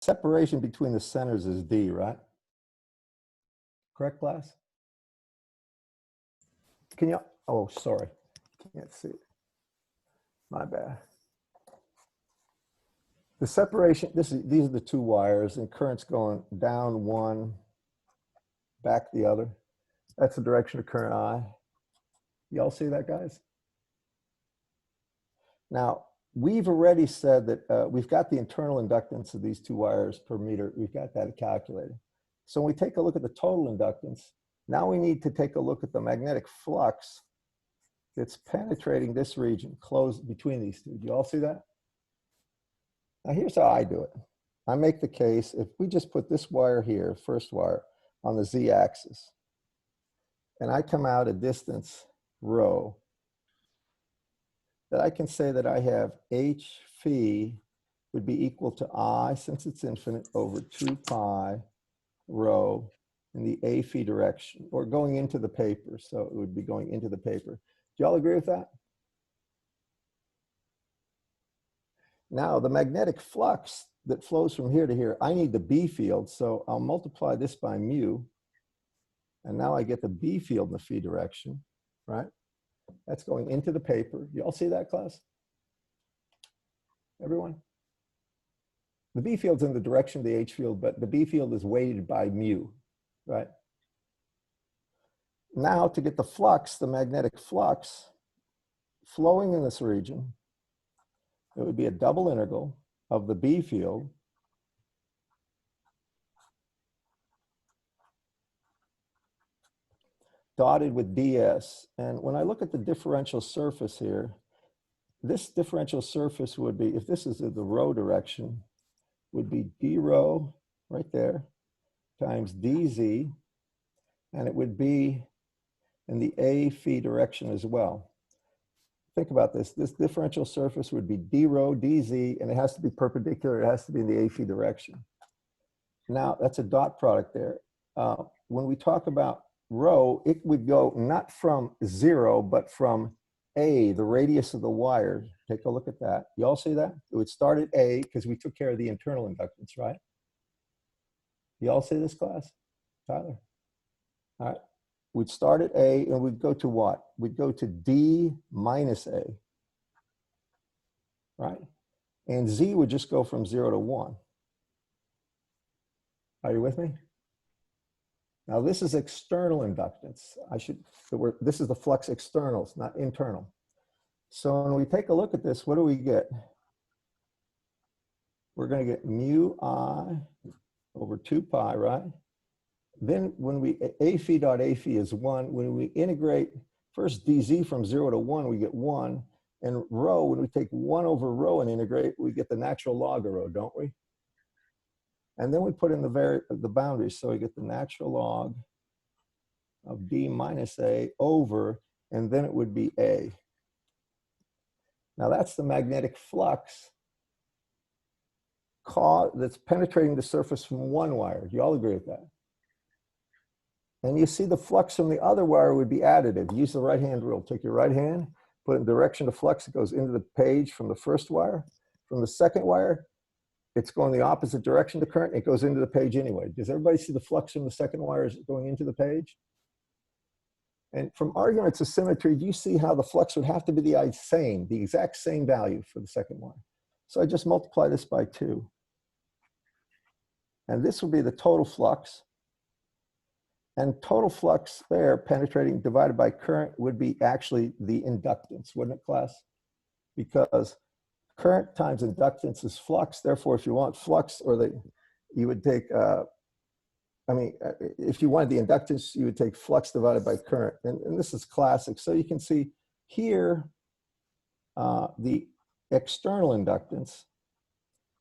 separation between the centers is D, right? Correct, class? Can you, oh, sorry. Can't see it. My bad. The separation, these are the two wires and current's going down one, back the other. That's the direction of current I. Y'all see that, guys? Now, we've already said that we've got the internal inductance of these two wires per meter. We've got that calculated. So when we take a look at the total inductance, now we need to take a look at the magnetic flux that's penetrating this region, close between these two. Do you all see that? Now here's how I do it. I make the case, if we just put this wire here, first wire, on the z-axis, and I come out a distance rho, that I can say that I have h phi would be equal to I, since it's infinite, over 2 pi rho in the a phi direction, or going into the paper. So it would be going into the paper. Do y'all agree with that? Now the magnetic flux that flows from here to here, I need the B field, so I'll multiply this by mu, and now I get the B field in the phi direction, right? That's going into the paper. You all see that, class? Everyone? The B field's in the direction of the H field, but the B field is weighted by mu, right? Now to get the flux, the magnetic flux flowing in this region, it would be a double integral of the B field dotted with ds. And when I look at the differential surface here, this differential surface would be, if this is the rho direction, would be d rho right there times dz, and it would be in the a phi direction as well. Think about this. This differential surface would be d rho dz, and it has to be perpendicular. It has to be in the a phi direction. Now, that's a dot product there. When we talk about rho, it would go not from 0, but from a, the radius of the wire. Take a look at that. You all see that? It would start at a, because we took care of the internal inductance, right? You all see this, class? Tyler? All right. We'd start at A and we'd go to what? We'd go to D minus A, right? And Z would just go from 0 to 1. Are you with me? Now this is external inductance. This is the flux externals, not internal. So when we take a look at this, what do we get? We're going to get mu I over 2 pi, right? Then when we, a phi dot a phi is 1. When we integrate first dz from 0 to 1, we get 1. And rho, when we take 1 over rho and integrate, we get the natural log of rho, don't we? And then we put in the boundaries. So we get the natural log of d minus a over, and then it would be a. Now that's the magnetic flux that's penetrating the surface from one wire. Do you all agree with that? And you see the flux from the other wire would be additive. Use the right-hand rule. Take your right hand, put it in the direction of flux. It goes into the page from the first wire. From the second wire, it's going the opposite direction to current. It goes into the page anyway. Does everybody see the flux from the second wire is going into the page? And from arguments of symmetry, do you see how the flux would have to be the exact same value for the second wire? So I just multiply this by 2. And this would be the total flux. And total flux there, penetrating divided by current, would be actually the inductance, wouldn't it, class? Because current times inductance is flux. Therefore, if you want flux, you would take, if you wanted the inductance, you would take flux divided by current. And this is classic. So you can see here, the external inductance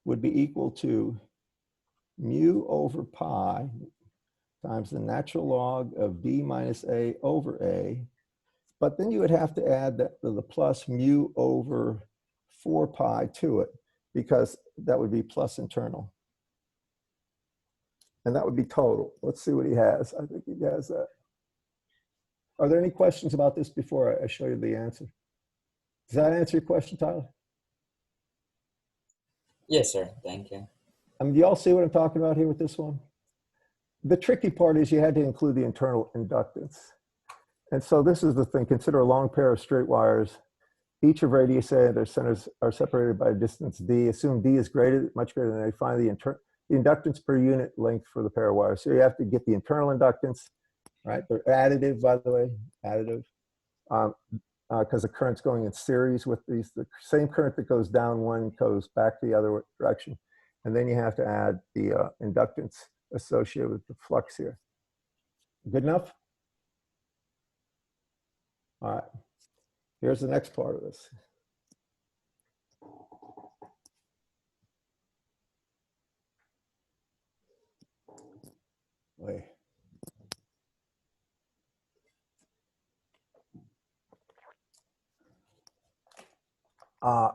would be equal to mu over pi times the natural log of d minus a over a. But then you would have to add the plus mu over 4 pi to it, because that would be plus internal. And that would be total. Let's see what he has. I think he has that. Are there any questions about this before I show you the answer? Does that answer your question, Tyler? Yes, sir. Thank you. Do y'all see what I'm talking about here with this one? The tricky part is you had to include the internal inductance. And so this is the thing. Consider a long pair of straight wires. Each of radius A and their centers are separated by a distance D. Assume D is much greater than A. Find the inductance per unit length for the pair of wires. So you have to get the internal inductance, right? They're additive, by the way, additive. Because the current's going in series with these. The same current that goes down one goes back the other direction. And then you have to add the inductance associated with the flux here. Good enough? All right. Here's the next part of this. Wait.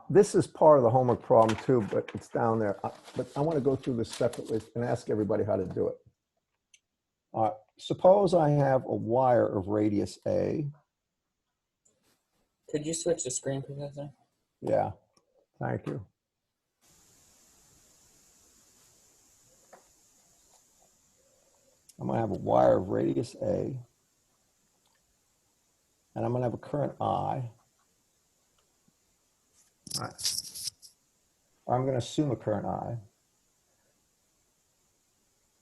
This is part of the homework problem too, but it's down there. But I want to go through this separately and ask everybody how to do it. Suppose I have a wire of radius A. Could you switch the screen, Professor? Yeah, thank you. I'm going to have a wire of radius A, and I'm going to have a current I. All right. I'm going to assume a current I.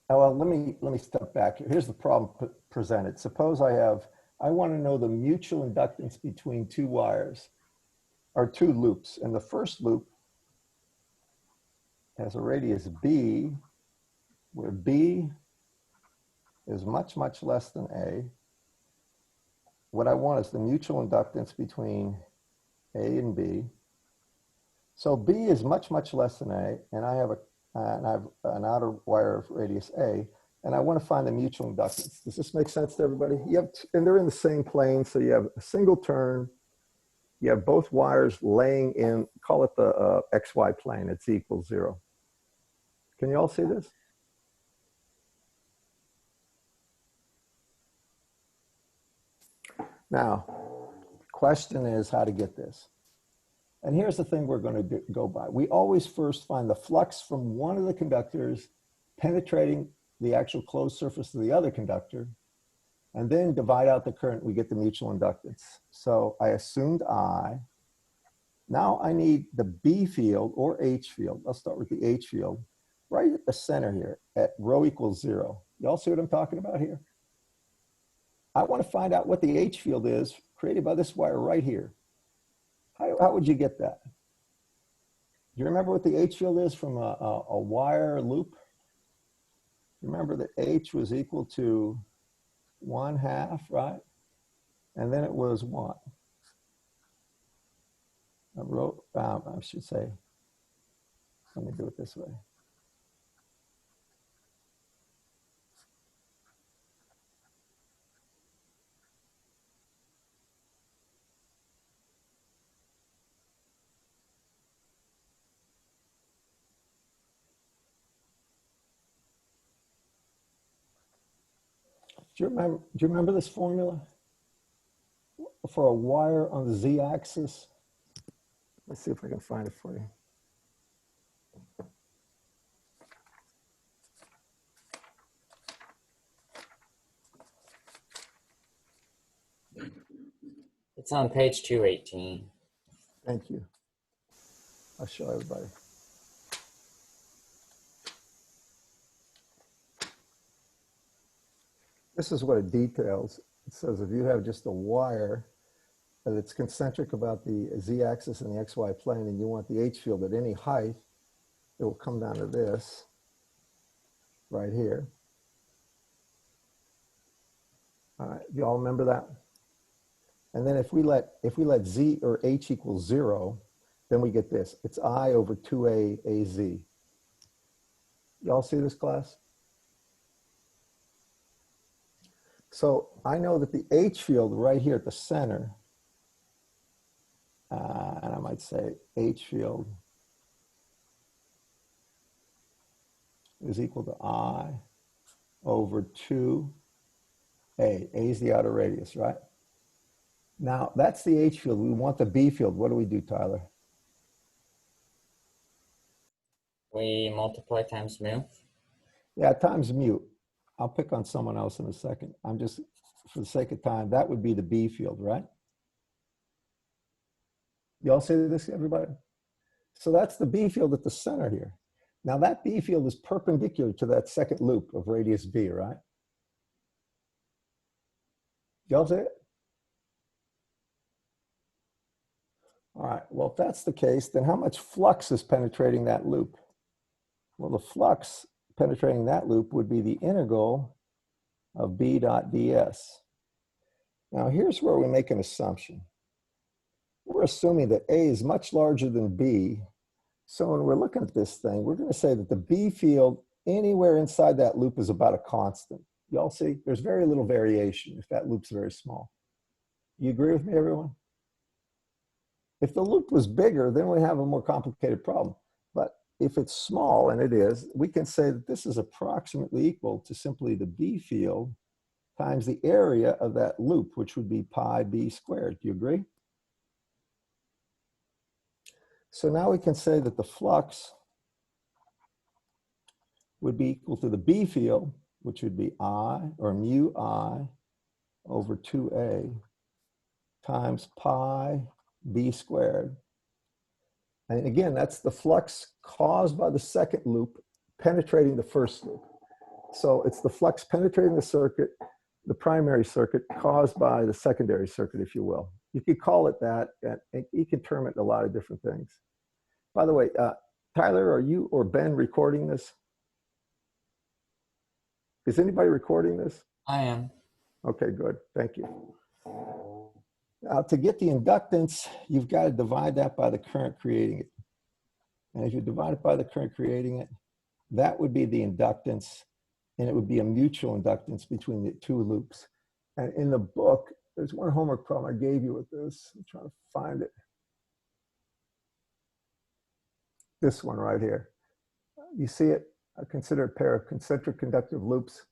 Oh, well, let me step back. Here's the problem presented. Suppose I want to know the mutual inductance between two wires, or two loops. And the first loop has a radius B, where B is much, much less than A. What I want is the mutual inductance between A and B. So B is much, much less than A, and I have an outer wire of radius A, and I want to find the mutual inductance. Does this make sense to everybody? And they're in the same plane, so you have a single turn. You have both wires laying in, call it the XY plane, it's equals 0. Can you all see this? Now, question is how to get this. And here's the thing we're going to go by. We always first find the flux from one of the conductors penetrating the actual closed surface of the other conductor, and then divide out the current, we get the mutual inductance. So I assumed I. Now I need the B field or H field. I'll start with the H field, right at the center here at rho equals 0. Y'all see what I'm talking about here? I want to find out what the H field is created by this wire right here. How would you get that? Do you remember what the H field is from a wire loop? Remember that H was equal to 1/2, right? And then it was what? I should say, let me do it this way. Do you remember this formula? For a wire on the z-axis? Let's see if I can find it for you. It's on page 218. Thank you. I'll show everybody. This is what it details. It says if you have just a wire that's concentric about the z-axis and the xy plane, and you want the H field at any height, it will come down to this right here. All right, you all remember that? And then if we let z or H equals 0, then we get this. It's I over 2a az. Y'all see this, class? So I know that the H field right here at the center, and I might say H field is equal to I over 2a. A is the outer radius, right? Now that's the H field. We want the B field. What do we do, Tyler? We multiply times mu. Yeah, times mu. I'll pick on someone else in a second. I'm just, for the sake of time, that would be the B field, right? You all see this, everybody? So that's the B field at the center here. Now that B field is perpendicular to that second loop of radius B, right? Y'all see it? All right, well, if that's the case, then how much flux is penetrating that loop? Well, the flux penetrating that loop would be the integral of B dot ds. Now here's where we make an assumption. We're assuming that A is much larger than B. So when we're looking at this thing, we're going to say that the B field anywhere inside that loop is about a constant. Y'all see, there's very little variation if that loop's very small. You agree with me, everyone? If the loop was bigger, then we have a more complicated problem. But if it's small, and it is, we can say that this is approximately equal to simply the B field times the area of that loop, which would be pi b squared. Do you agree? So now we can say that the flux would be equal to the B field, which would be I, or mu I, over 2a times pi b squared. And again, that's the flux caused by the second loop penetrating the first loop. So it's the flux penetrating the circuit, the primary circuit, caused by the secondary circuit, if you will. You could call it that, and you can term it a lot of different things. By the way, Tyler, are you or Ben recording this? Is anybody recording this? I am. Okay, good. Thank you. Now, to get the inductance, you've got to divide that by the current creating it. And if you divide it by the current creating it, that would be the inductance, and it would be a mutual inductance between the two loops. And in the book, there's one homework problem I gave you with this. I'm trying to find it. This one right here. You see it? Consider a pair of concentric conductive loops.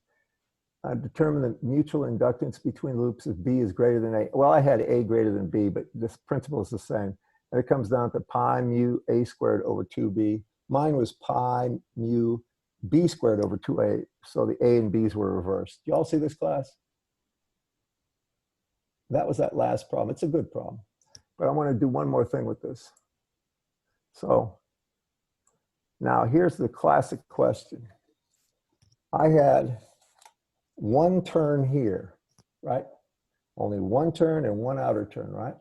Determine the mutual inductance between loops if B is greater than A. Well, I had A greater than B, but this principle is the same. And it comes down to pi mu A squared over 2B. Mine was pi mu B squared over 2A. So the A and B's were reversed. You all see this, class? That was that last problem. It's a good problem. But I want to do one more thing with this. So now here's the classic question. I had one turn here, right? Only one turn and one outer turn, right?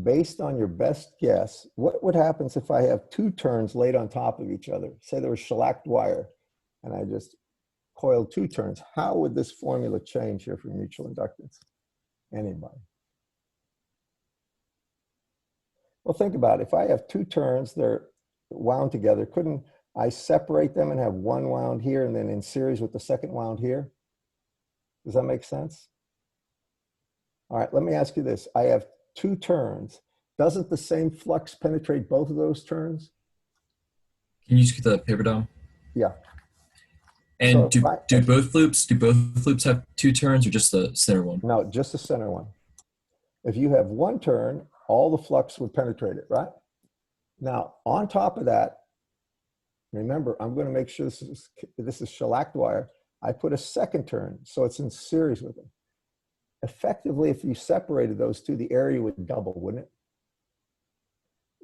Based on your best guess, what happens if I have two turns laid on top of each other? Say there was shellacked wire and I just coiled two turns. How would this formula change here for mutual inductance? Anybody? Well, think about it. If I have two turns, they're wound together. Couldn't I separate them and have one wound here and then in series with the second wound here? Does that make sense? All right, let me ask you this. I have two turns. Doesn't the same flux penetrate both of those turns? Can you just get the paper down? Yeah. And So do both loops have two turns or just the center one? No, just the center one. If you have one turn, all the flux would penetrate it, right? Now, on top of that, remember, I'm going to make sure this is shellacked wire. I put a second turn, so it's in series with it. Effectively, if you separated those two, the area would double, wouldn't it?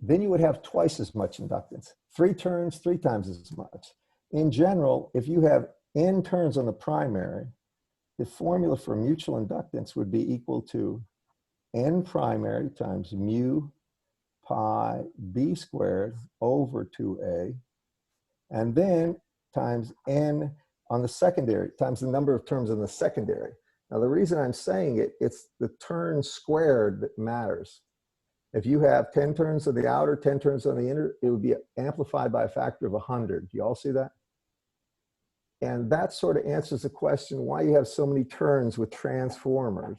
Then you would have twice as much inductance. Three turns, three times as much. In general, if you have n turns on the primary, the formula for mutual inductance would be equal to n primary times mu pi b squared over 2a, and then times n on the secondary, times the number of terms in the secondary. Now, the reason I'm saying it, it's the turn squared that matters. If you have 10 turns on the outer, 10 turns on the inner, it would be amplified by a factor of 100. Do you all see that? And that sort of answers the question why you have so many turns with transformers,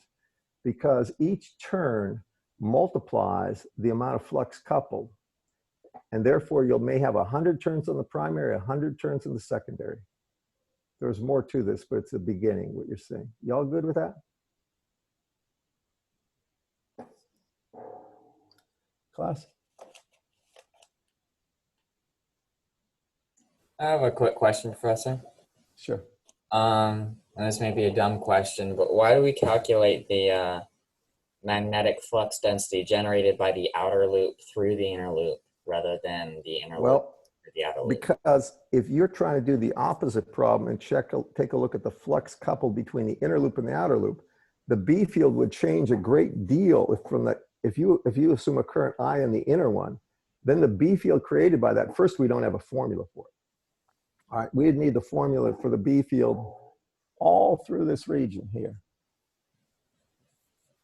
because each turn multiplies the amount of flux coupled. And therefore, you may have 100 turns on the primary, 100 turns in the secondary. There's more to this, but it's the beginning, what you're seeing. Y'all good with that? Class? I have a quick question, Professor. Sure. And this may be a dumb question, but why do we calculate the magnetic flux density generated by the outer loop through the inner loop rather than the inner loop Well, through the outer loop? because if you're trying to do the opposite problem and take a look at the flux coupled between the inner loop and the outer loop, the B field would change a great deal if you assume a current I in the inner one, then the B field created by that, first, we don't have a formula for it. All right, we'd need the formula for the B field all through this region here.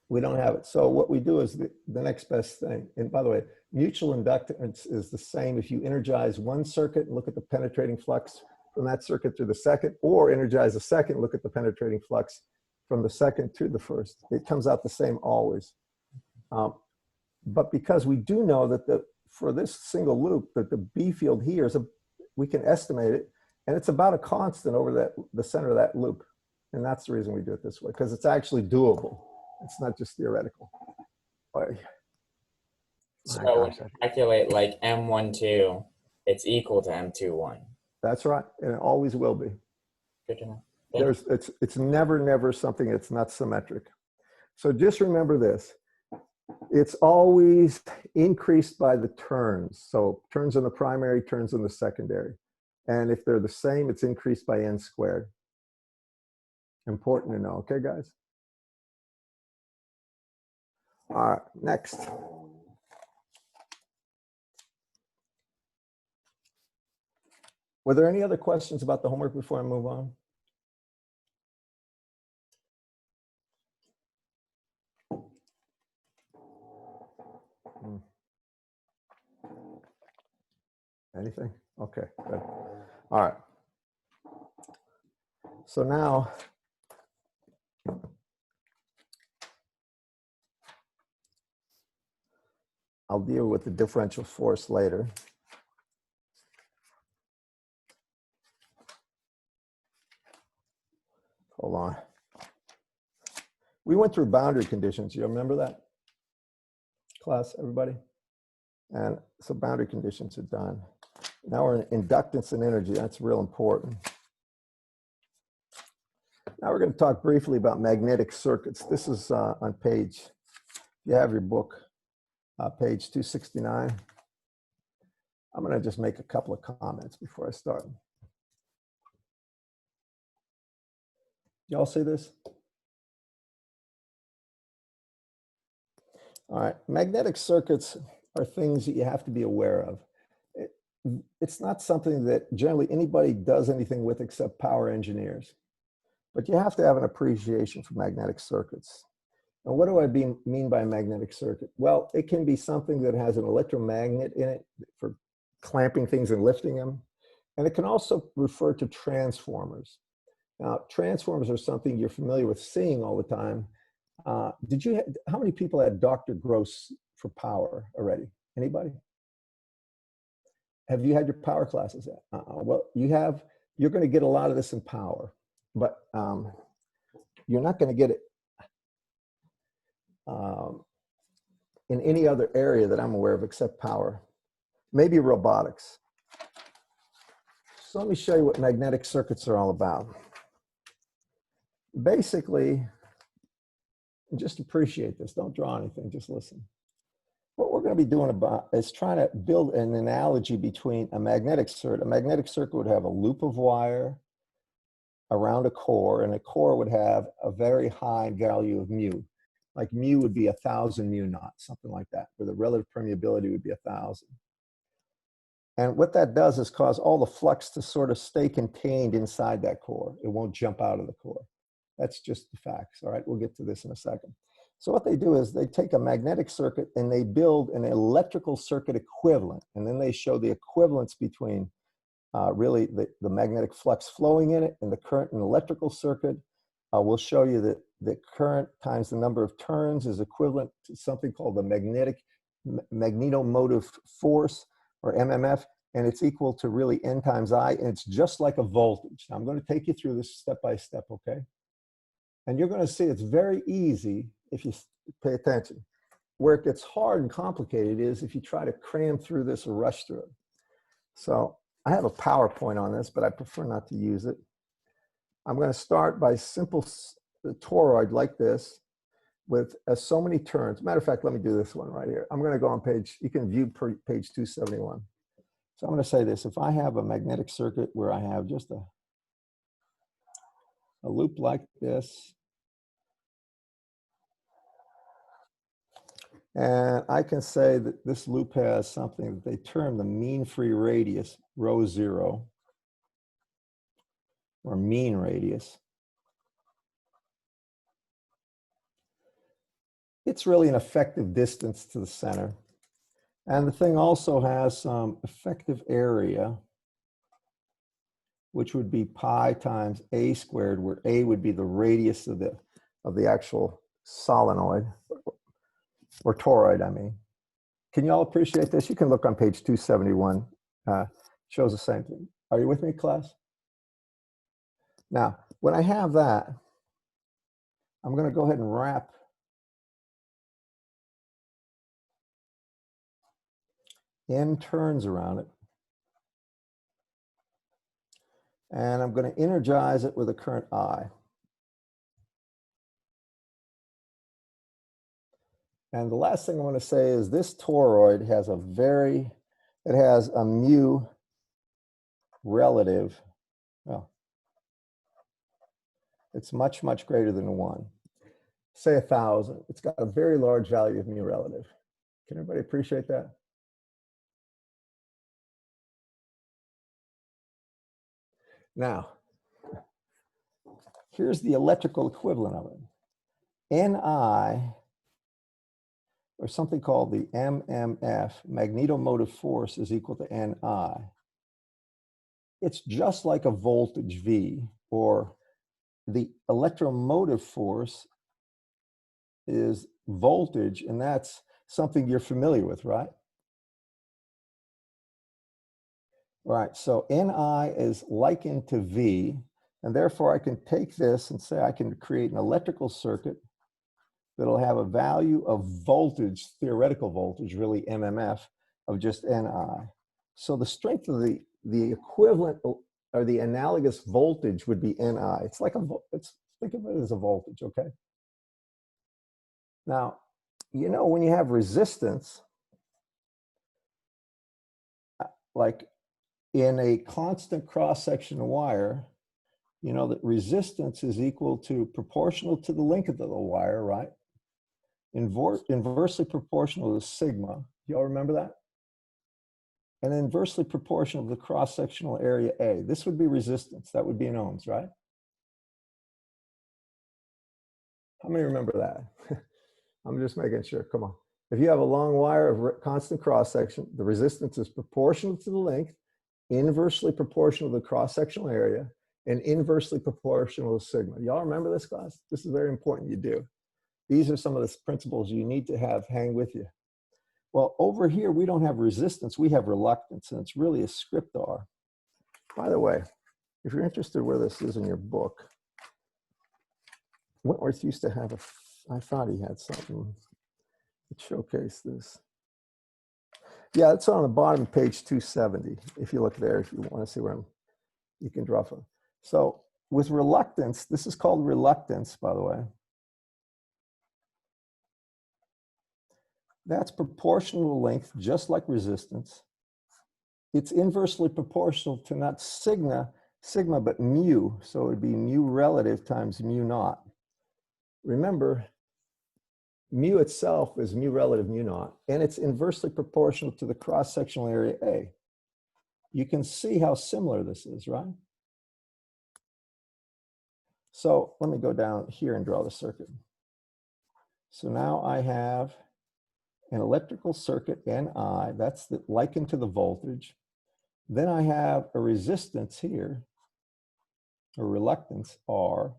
We don't have it. So what we do is the next best thing. And by the way, mutual inductance is the same if you energize one circuit and look at the penetrating flux from that circuit to the second, or energize a second, look at the penetrating flux from the second to the first. It comes out the same always. But because we do know that for this single loop, that the B field here is we can estimate it, and it's about a constant over the center of that loop. And that's the reason we do it this way, because it's actually doable. It's not just theoretical. So when you calculate like M12, it's equal to M21. That's right, and it always will be. Good to know. It's never something that's not symmetric. So just remember this. It's always increased by the turns. So turns in the primary, turns in the secondary. And if they're the same, it's increased by n squared. Important to know, okay, guys? All right, next. Were there any other questions about the homework before I move on? Anything? Okay, good. All right. So now, I'll deal with the differential force later. Hold on. We went through boundary conditions. You remember that? Class, everybody? And so boundary conditions are done. Now we're in inductance and energy. That's real important. Now we're going to talk briefly about magnetic circuits. This is on page, you have your book, page 269. I'm going to just make a couple of comments before I start. Y'all see this? All right, magnetic circuits are things that you have to be aware of. It's not something that generally anybody does anything with except power engineers. But you have to have an appreciation for magnetic circuits. And what do I mean by a magnetic circuit? Well, it can be something that has an electromagnet in it for clamping things and lifting them. And it can also refer to transformers. Now, transformers are something you're familiar with seeing all the time. How many people had Dr. Gross for power already? Anybody? Have you had your power classes yet? Well, you're going to get a lot of this in power, but you're not going to get it in any other area that I'm aware of except power, maybe robotics. So let me show you what magnetic circuits are all about. Basically, just appreciate this. Don't draw anything, just listen. What we're going to be doing is trying to build an analogy between a magnetic circuit. A magnetic circuit would have a loop of wire around a core, and a core would have a very high value of mu. Like mu would be 1,000 mu naught, something like that, where the relative permeability would be 1,000. And what that does is cause all the flux to sort of stay contained inside that core. It won't jump out of the core. That's just the facts. All right, we'll get to this in a second. So what they do is they take a magnetic circuit and they build an electrical circuit equivalent. And then they show the equivalence between really the magnetic flux flowing in it and the current in the electrical circuit. We'll show you that the current times the number of turns is equivalent to something called the magnetomotive force, or MMF, and it's equal to really N times I, and it's just like a voltage. Now, I'm going to take you through this step by step, okay? And you're going to see it's very easy if you pay attention. Where it gets hard and complicated is if you try to cram through this or rush through it. So I have a PowerPoint on this, but I prefer not to use it. I'm going to start by simple toroid like this with so many turns. Matter of fact, let me do this one right here. I'm going to go on page, you can view page 271. So I'm going to say this. If I have a magnetic circuit where I have just a loop like this, and I can say that this loop has something that they term the mean free radius, rho 0, or mean radius. It's really an effective distance to the center. And the thing also has some effective area, which would be pi times a squared, where a would be the radius of the actual solenoid, or toroid, I mean. Can you all appreciate this? You can look on page 271. Shows the same thing. Are you with me, class? Now, when I have that, I'm going to go ahead and wrap n turns around it. And I'm going to energize it with a current I. And the last thing I want to say is this toroid has it has a mu relative. Well, it's much, much greater than 1. Say 1,000. It's got a very large value of mu relative. Can everybody appreciate that? Now, here's the electrical equivalent of it. Ni, or something called the MMF, magnetomotive force, is equal to Ni. It's just like a voltage V, or the electromotive force is voltage, and that's something you're familiar with, right? All right, so Ni is likened to V, and therefore I can take this and say I can create an electrical circuit that'll have a value of voltage, theoretical voltage, really MMF, of just Ni. So the strength of the equivalent or the analogous voltage would be Ni. It's like think of it as a voltage, okay? Now, you know, when you have resistance, like in a constant cross-section wire, you know that resistance is equal to proportional to the length of the wire, right? Inversely proportional to sigma. Y'all remember that? And inversely proportional to the cross-sectional area A. This would be resistance. That would be in ohms, right? How many remember that? I'm just making sure. Come on. If you have a long wire of constant cross-section, the resistance is proportional to the length, inversely proportional to the cross-sectional area, and inversely proportional to sigma. Y'all remember this, class? This is very important you do. These are some of the principles you need to have hang with you. Well, over here, we don't have resistance, we have reluctance, and it's really a script R. By the way, if you're interested where this is in your book, Wentworth used to have I thought he had something that showcased this. Yeah, it's on the bottom of page 270. If you look there, if you want to see where you can draw from. So with reluctance, this is called reluctance, by the way. That's proportional to length, just like resistance. It's inversely proportional to not sigma, but mu. So it would be mu relative times mu naught. Remember, mu itself is mu relative mu naught, and it's inversely proportional to the cross-sectional area A. You can see how similar this is, right? So let me go down here and draw the circuit. So now I have an electrical circuit, Ni, that's likened to the voltage. Then I have a resistance here, a reluctance, R,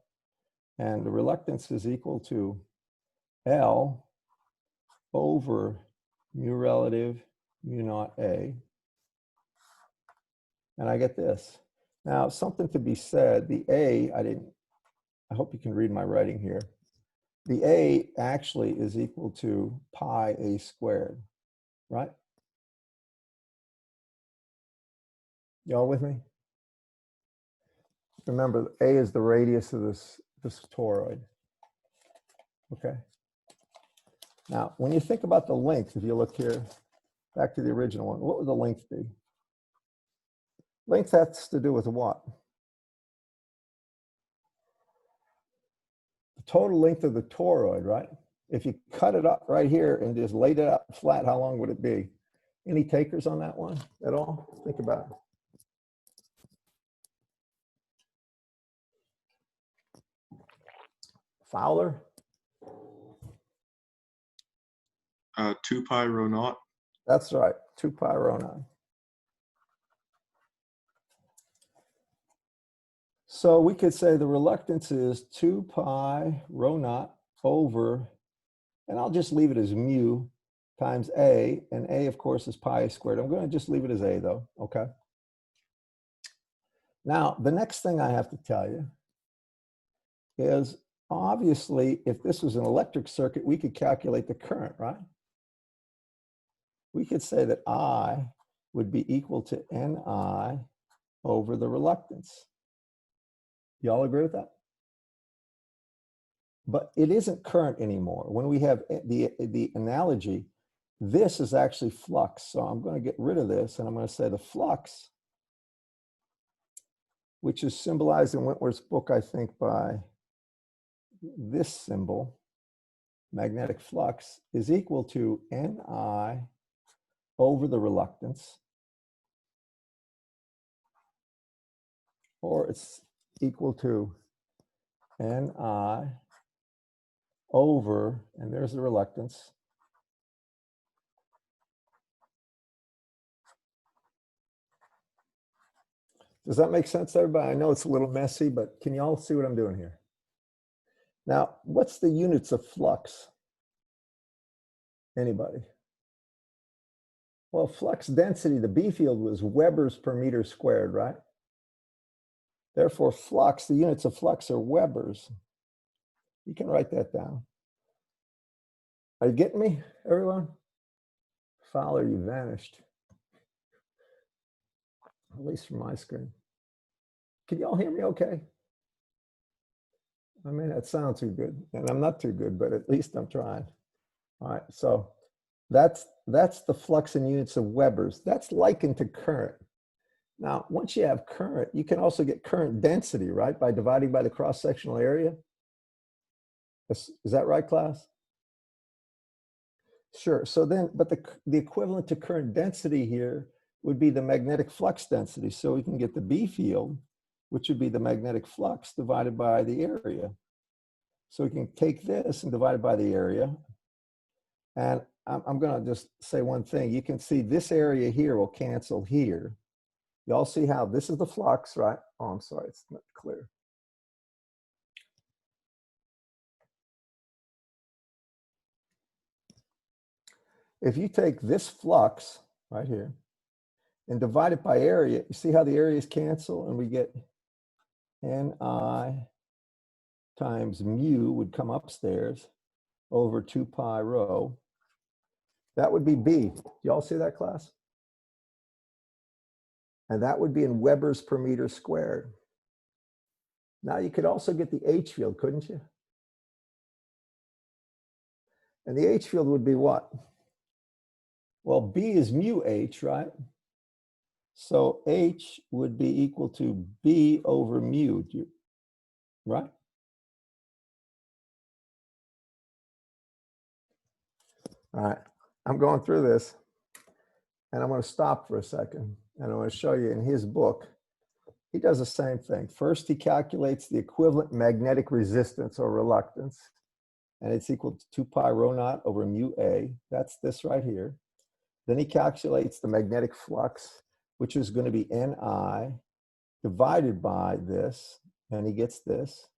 and the reluctance is equal to L over mu relative mu naught A. And I get this. Now, something to be said, the A, I hope you can read my writing here. The A actually is equal to pi A squared, right? Y'all with me? Remember, A is the radius of this toroid. Okay. Now, when you think about the length, if you look here, back to the original one, what would the length be? Length has to do with what? The total length of the toroid, right? If you cut it up right here and just laid it out flat, how long would it be? Any takers on that one at all? Think about it. Fowler? 2 pi rho naught. That's right, 2 pi rho naught. So we could say the reluctance is 2 pi rho naught over, and I'll just leave it as mu times A, and A, of course, is pi squared. I'm going to just leave it as A, though, okay? Now, the next thing I have to tell you is, obviously, if this was an electric circuit, we could calculate the current, right? We could say that I would be equal to Ni over the reluctance. Y'all agree with that? But it isn't current anymore. When we have the analogy, this is actually flux. So I'm going to get rid of this, and I'm going to say the flux, which is symbolized in Wentworth's book, I think, by this symbol, magnetic flux, is equal to Ni over the reluctance, or it's equal to Ni over, and there's the reluctance, does that make sense to everybody? I know it's a little messy, but can you all see what I'm doing here? Now, what's the units of flux? Anybody? Well, flux density, the B field was Webers per meter squared, right? Therefore, flux, the units of flux are Webers. You can write that down. Are you getting me, everyone? Fowler, you vanished. At least from my screen. Can you all hear me okay? I may not sound too good, and I'm not too good, but at least I'm trying. All right, so that's the flux in units of Webers. That's likened to current. Now, once you have current, you can also get current density, right? By dividing by the cross-sectional area. Is that right, class? Sure, so then, but the equivalent to current density here would be the magnetic flux density. So we can get the B field, which would be the magnetic flux divided by the area. So we can take this and divide it by the area. And I'm going to just say one thing. You can see this area here will cancel here. You all see how this is the flux, right? Oh, I'm sorry, it's not clear. If you take this flux right here and divide it by area, you see how the areas cancel, and we get Ni times mu would come upstairs over 2 pi rho. That would be B. You all see that, class? And that would be in Webers per meter squared. Now you could also get the H field, couldn't you? And the H field would be what? Well, B is mu H, right? So H would be equal to B over mu, right? All right, I'm going through this, and I'm going to stop for a second, and I'm going to show you in his book, he does the same thing. First, he calculates the equivalent magnetic resistance or reluctance, and it's equal to 2 pi rho naught over mu A. That's this right here. Then he calculates the magnetic flux, which is going to be Ni divided by this, and he gets this,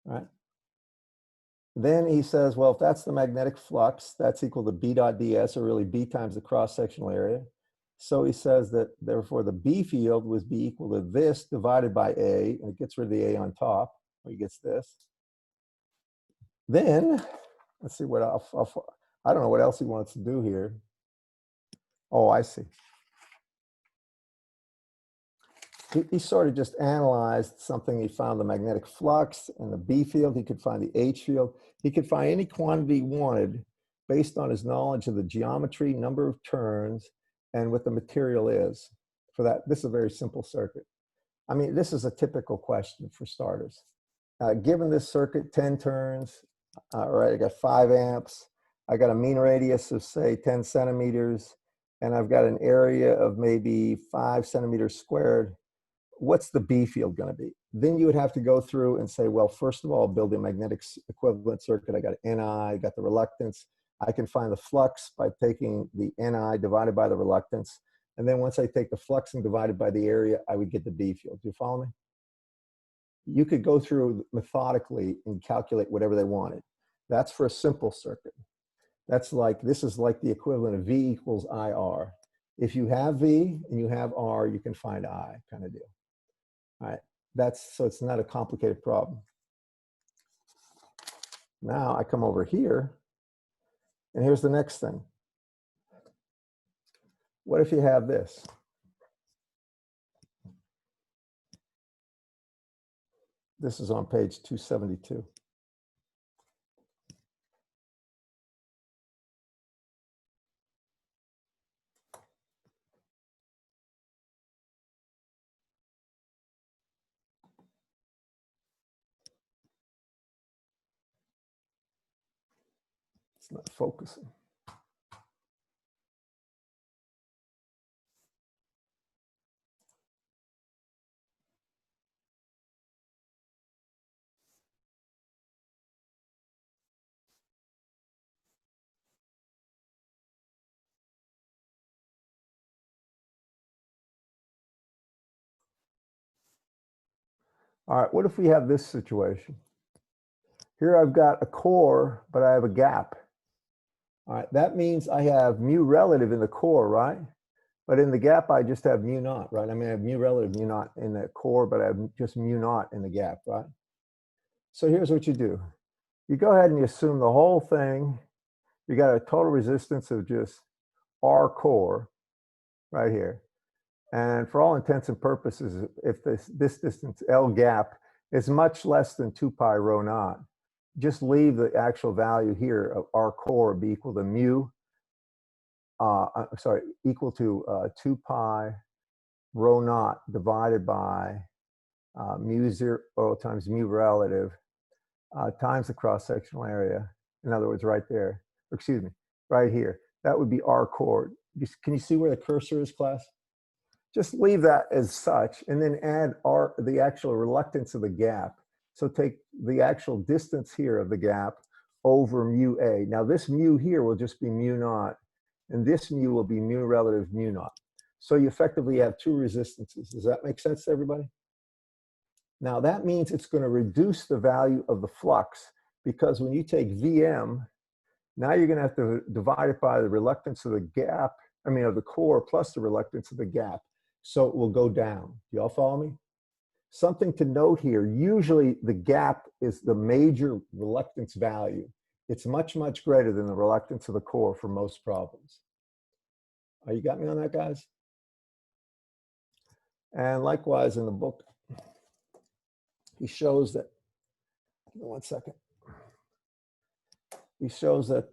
right? Then he says, well, if that's the magnetic flux, that's equal to B dot ds, or really B times the cross-sectional area. So he says that, therefore, the B field would be equal to this divided by A, and it gets rid of the A on top, or he gets this. Then, let's see what else. I don't know what else he wants to do here. Oh, I see. he sort of just analyzed something. He found the magnetic flux and the B field. He could find the H field. He could find any quantity he wanted based on his knowledge of the geometry, number of turns, and what the material is. For that, this is a very simple circuit. I mean, this is a typical question for starters. Given this circuit, 10 turns, all right, I got 5 amps. I got a mean radius of, say, 10 centimeters, and I've got an area of maybe 5 centimeters squared. What's the B field going to be? Then you would have to go through and say, well, first of all, build a magnetic equivalent circuit. I got Ni, I got the reluctance. I can find the flux by taking the Ni divided by the reluctance. And then once I take the flux and divide it by the area, I would get the B field. Do you follow me? You could go through methodically and calculate whatever they wanted. That's for a simple circuit. That's like, this is like the equivalent of V equals IR. If you have V and you have R, you can find I, kind of deal. All right, so it's not a complicated problem. Now I come over here, and here's the next thing. What if you have this? This is on page 272. It's not focusing. All right, what if we have this situation? Here I've got a core, but I have a gap. All right, that means I have mu relative in the core, right? But in the gap, I just have mu naught, right? I mean, I have mu relative, mu naught in the core, but I have just mu naught in the gap, right? So here's what you do. You go ahead and you assume the whole thing. You got a total resistance of just R core right here. And for all intents and purposes, if this distance L gap is much less than 2 pi rho naught, just leave the actual value here of R core be equal to mu, equal to 2 pi rho naught divided by mu 0 times mu relative times the cross-sectional area. In other words, right there, excuse me, right here. That would be R core. Can you see where the cursor is, class? Just leave that as such, and then add the actual reluctance of the gap. So take the actual distance here of the gap over mu A. Now this mu here will just be mu naught, and this mu will be mu relative mu naught. So you effectively have 2 resistances. Does that make sense to everybody? Now that means it's going to reduce the value of the flux, because when you take Vm, now you're going to have to divide it by the reluctance of the gap, I mean of the core plus the reluctance of the gap. So it will go down. Do y'all follow me? Something to note here, usually the gap is the major reluctance value. It's much, much greater than the reluctance of the core for most problems. You got me on that, guys? And likewise in the book, he shows that, give me 1 second. He shows that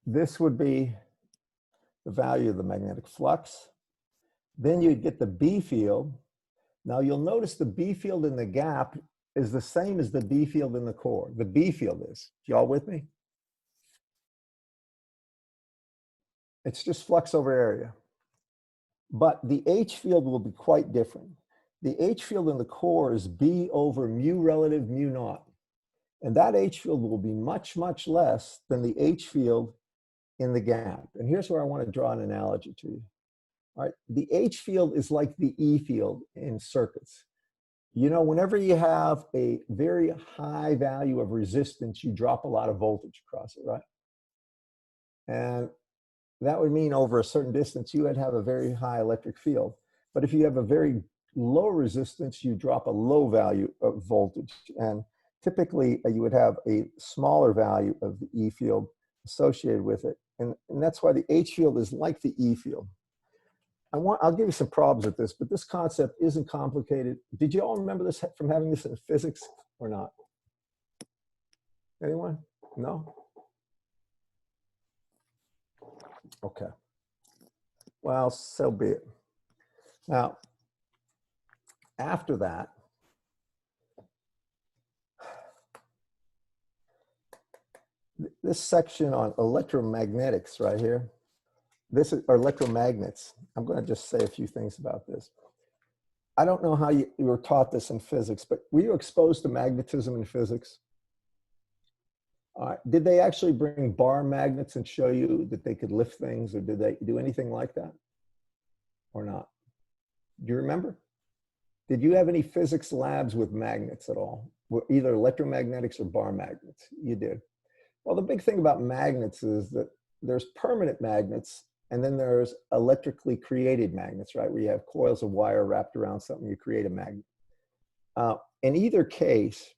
this would be the value of the magnetic flux. Then you'd get the B field. Now you'll notice the B field in the gap is the same as the B field in the core. The B field is. Y'all with me? It's just flux over area. But the H field will be quite different. The H field in the core is B over mu relative mu naught. And that H field will be much, much less than the H field in the gap. And here's where I want to draw an analogy to you. All right, the H field is like the E field in circuits. You know, whenever you have a very high value of resistance, you drop a lot of voltage across it, right? And that would mean over a certain distance, you would have a very high electric field. But if you have a very low resistance, you drop a low value of voltage. And typically, you would have a smaller value of the E field associated with it. And that's why the H field is like the E field. I'll give you some problems with this, but this concept isn't complicated. Did you all remember this from having this in physics or not? Anyone? No? Okay. Well, so be it. Now, after that, this section on electromagnetics right here, this is, or electromagnets. I'm going to just say a few things about this. I don't know how you were taught this in physics, but were you exposed to magnetism in physics? All right. Did they actually bring bar magnets and show you that they could lift things, or did they do anything like that or not? Do you remember? Did you have any physics labs with magnets at all? Either electromagnetics or bar magnets? You did. Well, the big thing about magnets is that there's permanent magnets, and then there's electrically created magnets, right? Where you have coils of wire wrapped around something, you create a magnet. In either case,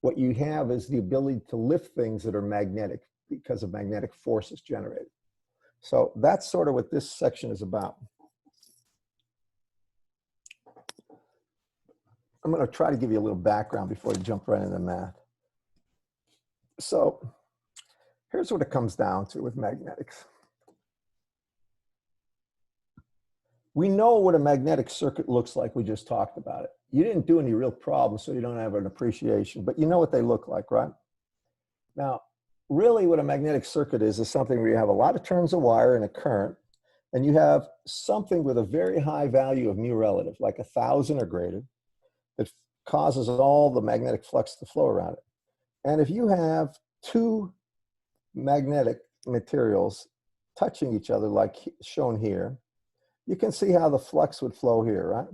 what you have is the ability to lift things that are magnetic because of magnetic forces generated. So that's sort of what this section is about. I'm going to try to give you a little background before I jump right into math. So here's what it comes down to with magnetics. We know what a magnetic circuit looks like. We just talked about it. You didn't do any real problems, so you don't have an appreciation, but you know what they look like, right? Now, really what a magnetic circuit is something where you have a lot of turns of wire and a current, and you have something with a very high value of mu relative, like 1,000 or greater, that causes all the magnetic flux to flow around it. And if you have two magnetic materials touching each other, like shown here, you can see how the flux would flow here, right?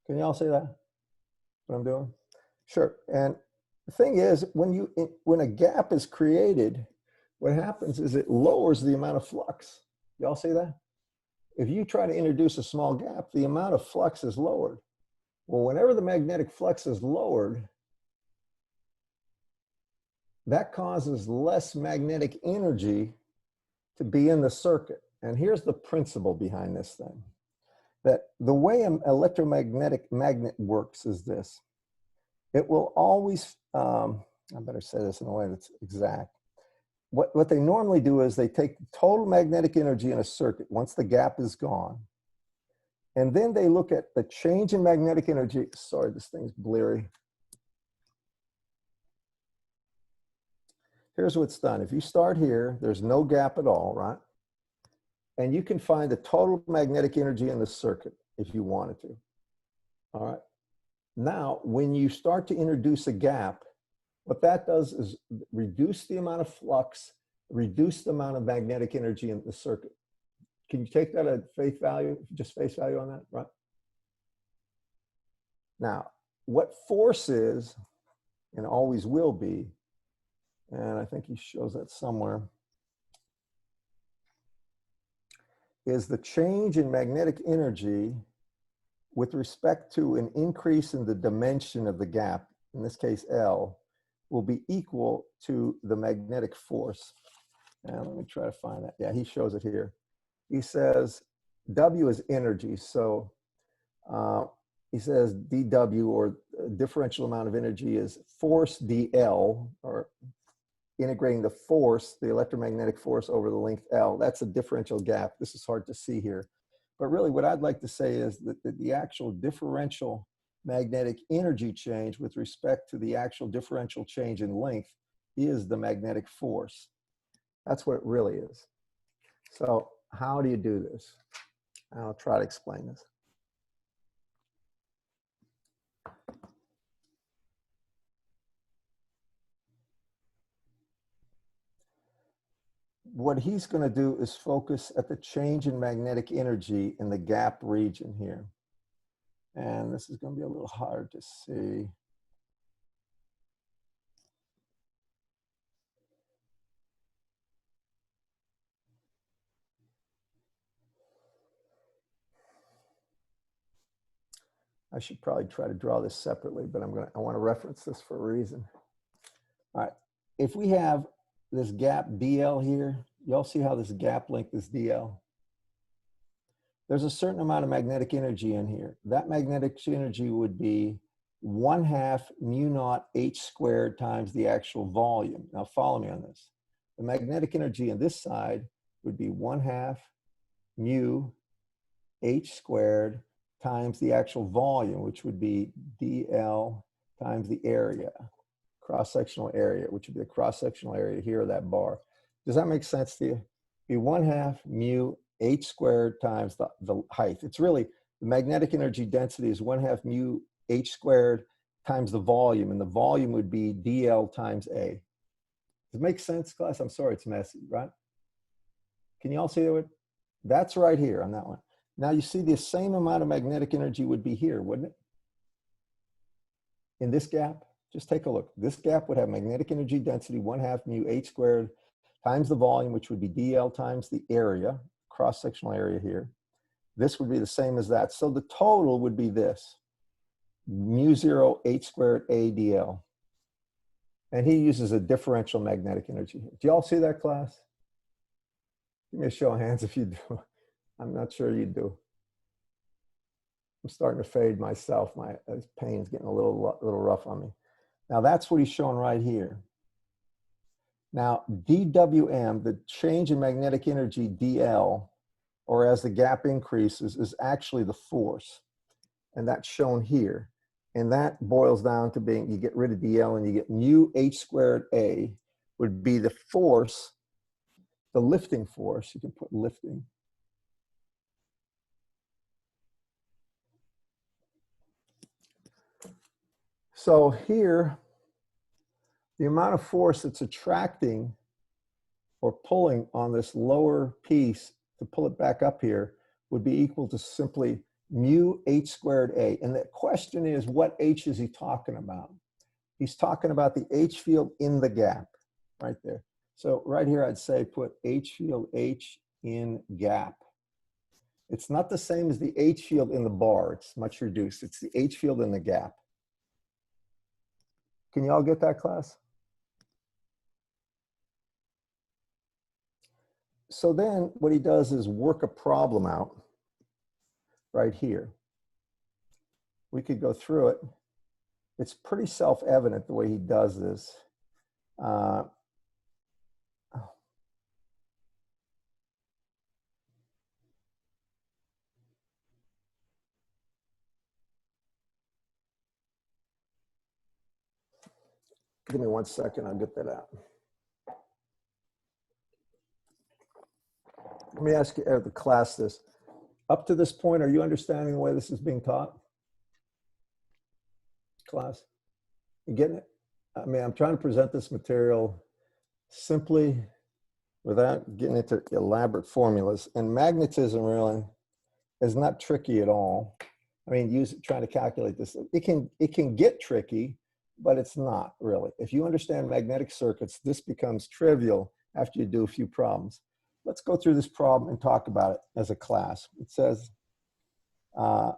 Can you all see that? What I'm doing? Sure. And the thing is, when a gap is created, what happens is it lowers the amount of flux. Y'all see that? If you try to introduce a small gap, the amount of flux is lowered. Well, whenever the magnetic flux is lowered, that causes less magnetic energy to be in the circuit. And here's the principle behind this thing. That the way an electromagnetic magnet works is this. It will always, I better say this in a way that's exact. What they normally do is they take the total magnetic energy in a circuit once the gap is gone. And then they look at the change in magnetic energy. Sorry, this thing's bleary. Here's what's done. If you start here, there's no gap at all, right? And you can find the total magnetic energy in the circuit if you wanted to. All right. Now, when you start to introduce a gap, what that does is reduce the amount of flux, reduce the amount of magnetic energy in the circuit. Can you take that at face value, just face value on that, right? Now, what force is, and always will be, and I think he shows that somewhere, is the change in magnetic energy with respect to an increase in the dimension of the gap, in this case L, will be equal to the magnetic force. And let me try to find that. Yeah, he shows it here. He says W is energy. So he says dW, or differential amount of energy, is force dL, or integrating the force, the electromagnetic force, over the length L. That's a differential gap. This is hard to see here. But really what I'd like to say is that the actual differential magnetic energy change with respect to the actual differential change in length is the magnetic force. That's what it really is. So how do you do this? I'll try to explain this. What he's going to do is focus at the change in magnetic energy in the gap region here. And this is going to be a little hard to see. I should probably try to draw this separately, but I want to reference this for a reason. All right, if we have this gap DL here, y'all see how this gap length is DL? there's a certain amount of magnetic energy in here. That magnetic energy would be 1/2 mu naught h squared times the actual volume. Now follow me on this. The magnetic energy on this side would be 1/2 mu h squared times the actual volume, which would be dl times the area, cross-sectional area, which would be the cross-sectional area here of that bar. Does that make sense to you? Be 1/2 mu h squared times the height. It's really, the magnetic energy density is 1/2 mu h squared times the volume, and the volume would be dl times a. Does it make sense, class? I'm sorry, it's messy, right? Can you all see that? That's right here on that one. Now you see the same amount of magnetic energy would be here, wouldn't it? In this gap, just take a look. This gap would have magnetic energy density 1/2 mu h squared times the volume, which would be dl times the area, cross-sectional area here. This would be the same as that. So the total would be this, mu 0 h squared a dl. And he uses a differential magnetic energy here. Do you all see that, class? Give me a show of hands if you do. I'm not sure you do. I'm starting to fade myself. My pain's getting a little rough on me. Now that's what he's showing right here. Now dWm, the change in magnetic energy dl, or as the gap increases, is actually the force. And that's shown here. And that boils down to being, you get rid of dl and you get mu h squared a would be the force, the lifting force. You can put lifting. So here, the amount of force that's attracting or pulling on this lower piece to pull it back up here would be equal to simply mu h squared a. And the question is, what h is he talking about? He's talking about the h field in the gap, right there. So right here, I'd say put h field h in gap. It's not the same as the h field in the bar. It's much reduced. It's the h field in the gap. Can you all get that, class? So then what he does is work a problem out right here. We could go through it. It's pretty self-evident the way he does this. Give me 1 second, I'll get that out. Let me ask you, the class this. Up to this point, are you understanding the way this is being taught? Class? You getting it? I mean, I'm trying to present this material simply without getting into elaborate formulas. And magnetism really is not tricky at all. I mean, trying to calculate this. It can get tricky, but it's not really. If you understand magnetic circuits, this becomes trivial after you do a few problems. Let's go through this problem and talk about it as a class. It says, Professor,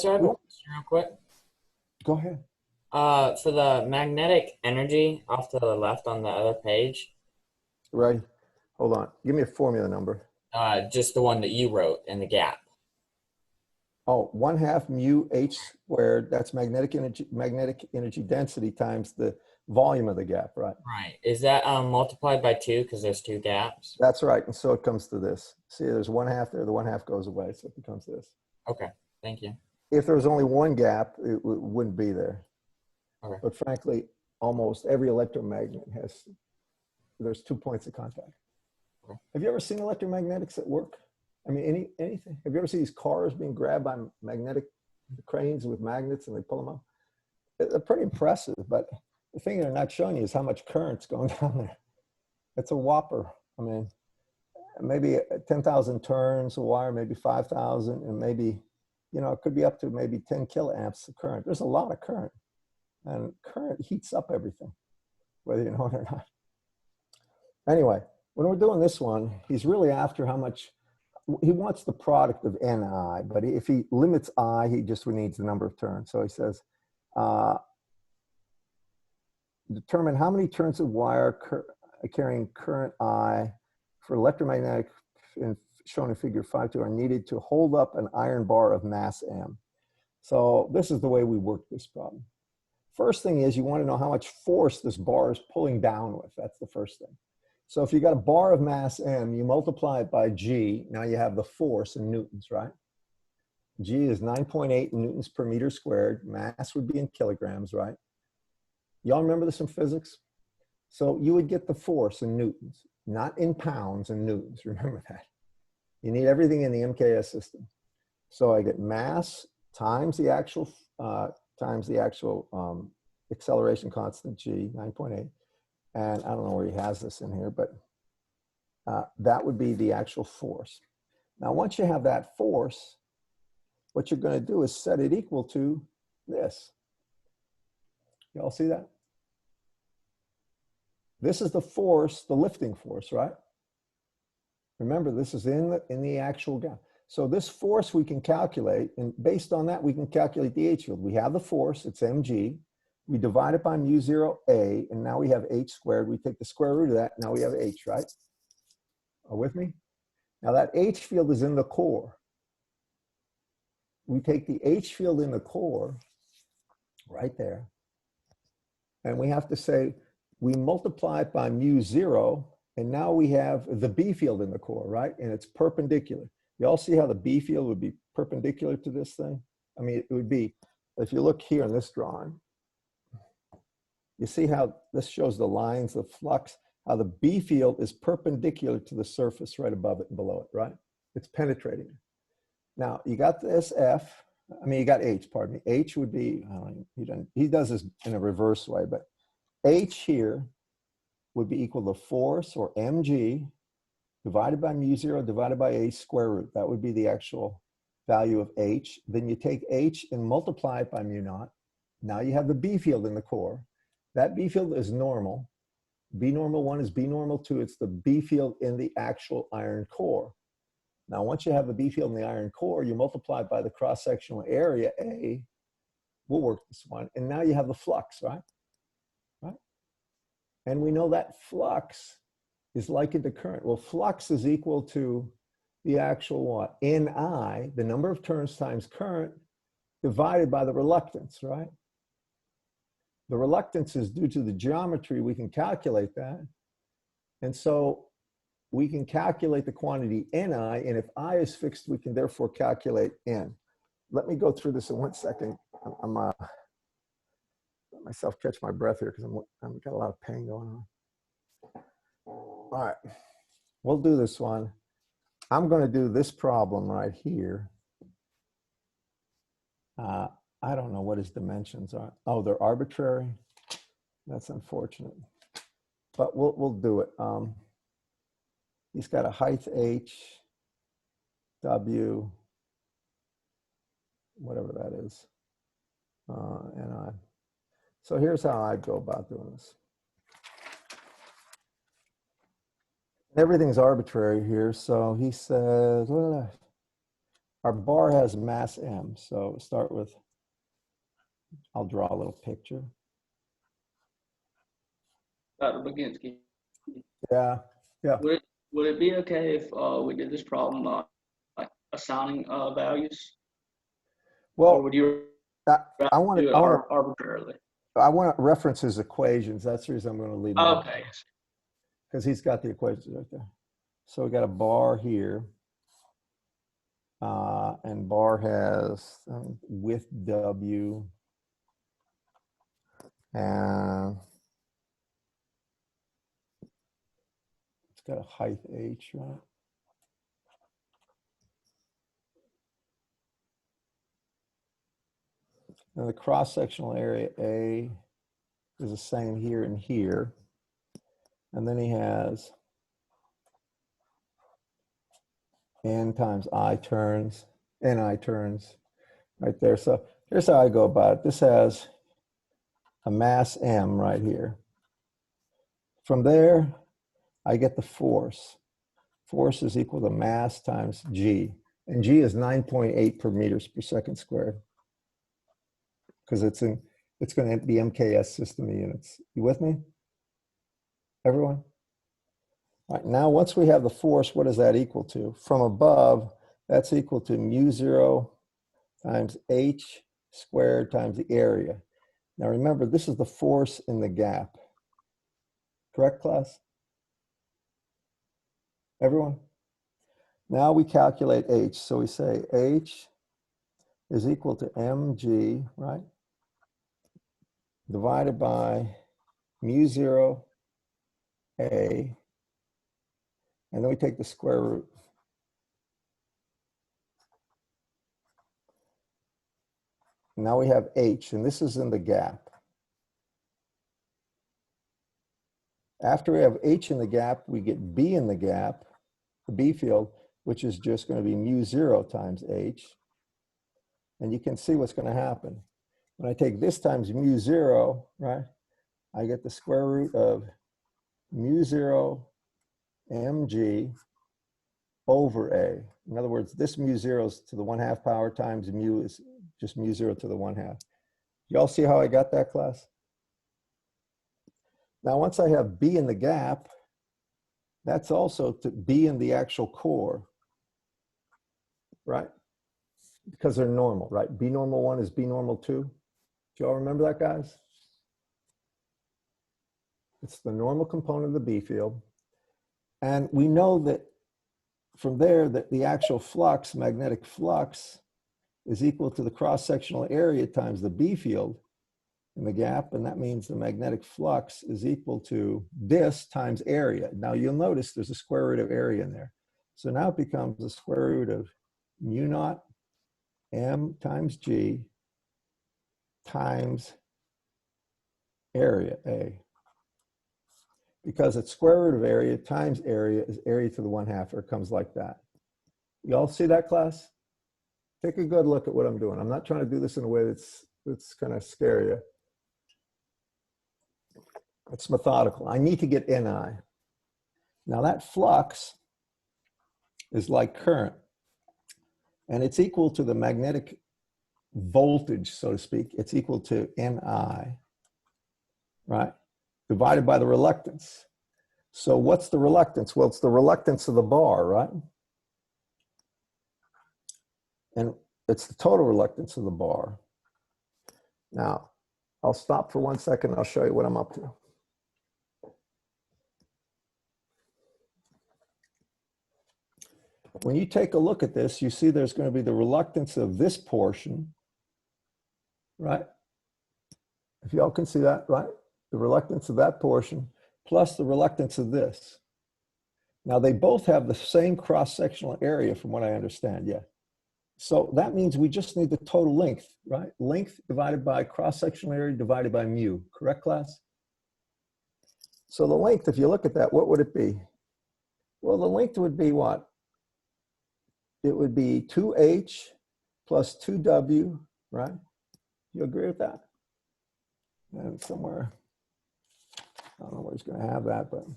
I have a question real quick. go ahead. For the magnetic energy off to the left on the other page, Right, hold on. Give me a formula number. just the one that you wrote in the gap. Oh, 1/2 mu h squared, that's magnetic energy density times the volume of the gap, right? Right. Is that multiplied by 2 because there's 2 gaps? That's right, and so it comes to this. See, there's 1/2 there, the 1/2 goes away, so it becomes this. Okay, thank you. If there was only one gap, it wouldn't be there. Okay. But frankly, almost every electromagnet there's 2 points of contact. Okay. Have you ever seen electromagnetics at work? I mean, anything? Have you ever seen these cars being grabbed by magnetic cranes with magnets and they pull them up? They're pretty impressive, but the thing they're not showing you is how much current's going down there. It's a whopper. I mean, maybe 10,000 turns of wire, maybe 5,000, and maybe, it could be up to maybe 10 kiloamps of current. There's a lot of current, and current heats up everything, whether you know it or not. Anyway, when we're doing this one, he's really after how much. He wants the product of Ni, but if he limits I, he just needs the number of turns. So he says, determine how many turns of wire carrying current I for electromagnetic shown in figure 5.2 are needed to hold up an iron bar of mass M. So this is the way we work this problem. First thing is you want to know how much force this bar is pulling down with. That's the first thing. So if you got a bar of mass M, you multiply it by G. Now you have the force in newtons, right? G is 9.8 newtons per meter squared. Mass would be in kilograms, right? Y'all remember this in physics? So you would get the force in newtons, not in pounds, in newtons. Remember that. You need everything in the MKS system. So I get mass times the actual acceleration constant G, 9.8. And I don't know where he has this in here, but that would be the actual force. Now, once you have that force, what you're going to do is set it equal to this. Y'all see that? This is the force, the lifting force, right? Remember, this is in the actual gap. So this force we can calculate, and based on that, we can calculate the H field. We have the force, it's mg. We divide it by mu 0 a, and now we have h squared. We take the square root of that, now we have h, right? Are with me? Now that h field is in the core. We take the h field in the core, right there, and we have to say, we multiply it by mu 0, and now we have the B field in the core, right? And it's perpendicular. You all see how the B field would be perpendicular to this thing? I mean, it would be, if you look here in this drawing, you see how this shows the lines of flux, how the B field is perpendicular to the surface right above it and below it, right? It's penetrating it. Now, you got this F, I mean, you got H, pardon me. H would be, I don't know, he does this in a reverse way, but H here would be equal to force, or mg, divided by mu 0 divided by h square root. That would be the actual value of h. Then you take h and multiply it by mu naught. Now you have the B field in the core. That B field is normal. B normal 1 is B normal 2. It's the B field in the actual iron core. Now, once you have the B field in the iron core, you multiply it by the cross-sectional area, A. We'll work this one. And now you have the flux, right? And we know that flux is likened to current. Well, flux is equal to the actual what? Ni, the number of turns times current, divided by the reluctance, right? The reluctance is due to the geometry. We can calculate that. And so we can calculate the quantity Ni, and if I is fixed, we can therefore calculate N. Let me go through this in 1 second. I'm let myself catch my breath here because I've got a lot of pain going on. All right, we'll do this one. I'm going to do this problem right here. I don't know what his dimensions are. Oh, they're arbitrary. That's unfortunate, but we'll do it. He's got a height h, w, whatever that is, and I. So here's how I go about doing this. Everything's arbitrary here. So he says, our bar has mass m. So start with, I'll draw a little picture. Dr. Baginski, Yeah. would it be okay if we did this problem like assigning values? Or Well, would you I want do it to arbitrarily? reference his equations. That's the reason I'm going to leave. Okay. Because he's got the equations right there. So we got a bar here. And bar has width W. And it's got a height H, right? And the cross-sectional area A is the same here and here. And then he has N times I turns, Ni turns right there. So here's how I go about it. This has a mass M right here. From there, I get the force. Force is equal to mass times G. And G is 9.8 per meters per second squared. Because it's going to be MKS system of units. You with me? Everyone? All right, now once we have the force, what does that equal to? From above, that's equal to mu 0 times h squared times the area. Now remember, this is the force in the gap. Correct, class? Everyone? Now we calculate h. So we say h is equal to mg, right? Divided by mu 0 a, and then we take the square root. Now we have h, and this is in the gap. After we have h in the gap, we get b in the gap, the b field, which is just going to be mu 0 times h. And you can see what's going to happen. When I take this times mu 0, right, I get the square root of mu 0 mg over a. In other words, this mu 0 is to the 1/2 power times mu is just mu 0 to the 1/2. Y'all see how I got that, class? Now, once I have b in the gap, that's also to b in the actual core, right? Because they're normal, right? B normal 1 is B normal 2. Do y'all remember that, guys? It's the normal component of the B field. And we know that from there that the actual flux, magnetic flux, is equal to the cross-sectional area times the B field in the gap. And that means the magnetic flux is equal to this times area. Now you'll notice there's a square root of area in there. So now it becomes the square root of mu naught m times g times area A. Because it's square root of area times area is area to the 1/2, or it comes like that. You all see that, class? Take a good look at what I'm doing. I'm not trying to do this in a way that's going to scare you. It's methodical. I need to get Ni. Now that flux is like current, and it's equal to the magnetic voltage, so to speak. It's equal to Ni, right? Divided by the reluctance. So what's the reluctance? Well, it's the reluctance of the bar, right? And it's the total reluctance of the bar. Now, I'll stop for 1 second. I'll show you what I'm up to. When you take a look at this, you see there's going to be the reluctance of this portion, right? If y'all can see that, right? The reluctance of that portion plus the reluctance of this. Now they both have the same cross-sectional area from what I understand, yeah. So that means we just need the total length, right? Length divided by cross-sectional area divided by mu, correct, class? So the length, if you look at that, what would it be? Well, the length would be what? It would be 2h plus 2w, right? You agree with that? And somewhere, I don't know where he's going to have that, but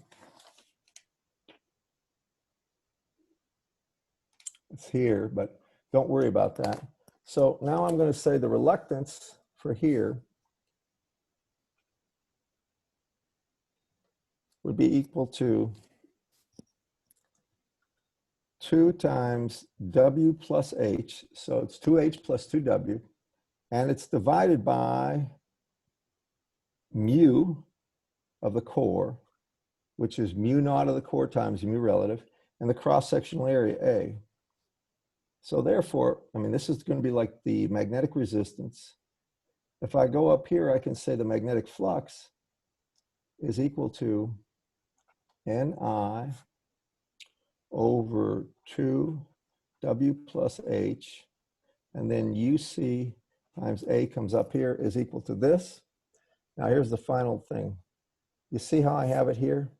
it's here, but don't worry about that. So now I'm going to say the reluctance for here would be equal to 2 times w plus h. So it's 2h plus 2w, and it's divided by mu of the core, which is mu naught of the core times mu relative, and the cross-sectional area A. So therefore, I mean, this is going to be like the magnetic resistance. If I go up here, I can say the magnetic flux is equal to Ni over 2w plus h, and then UC times A comes up here is equal to this. Now here's the final thing. You see how I have it here?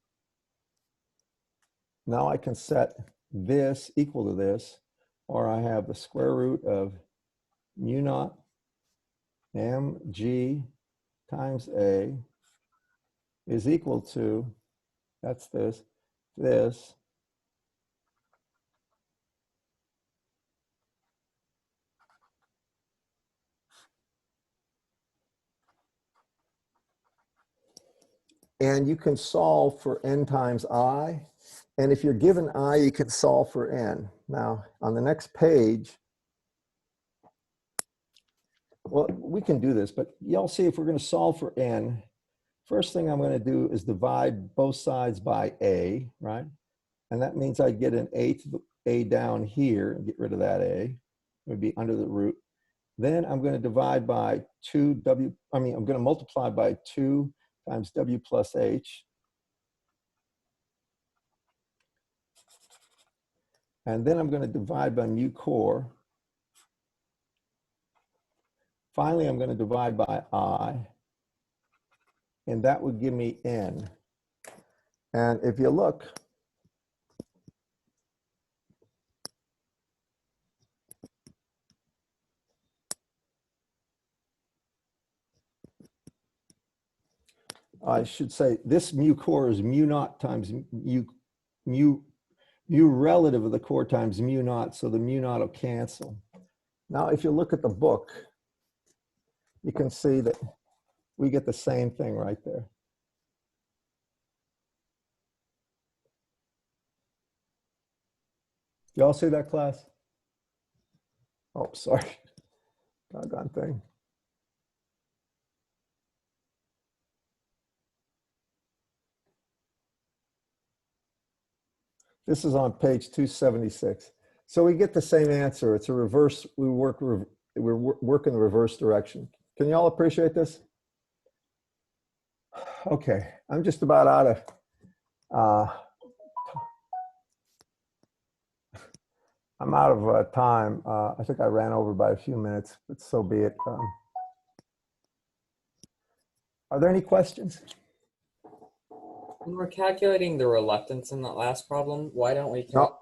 Now I can set this equal to this, or I have the square root of mu naught mg times A is equal to, that's this, and you can solve for n times I, And if you're given I, you can solve for n. Now, on the next page, well, we can do this, but y'all see if we're going to solve for n, first thing I'm going to do is divide both sides by a, right? And that means I get an a to the a down here and get rid of that a. It would be under the root. Then I'm going to divide by I'm going to multiply by 2 times w plus h. And then I'm going to divide by mu core. Finally, I'm going to divide by I. And that would give me n. And if you look, I should say this mu core is mu naught times mu relative of the core times mu naught, so the mu naught will cancel. Now, if you look at the book, you can see that we get the same thing right there. Y'all see that, class? Oh, sorry. Doggone thing. This is on page 276. So we get the same answer. It's a reverse. We're working the reverse direction. Can y'all appreciate this? Okay, I'm just about out of time. I think I ran over by a few minutes, but so be it. Are there any questions? When we're calculating the reluctance in that last problem, why don't we? No,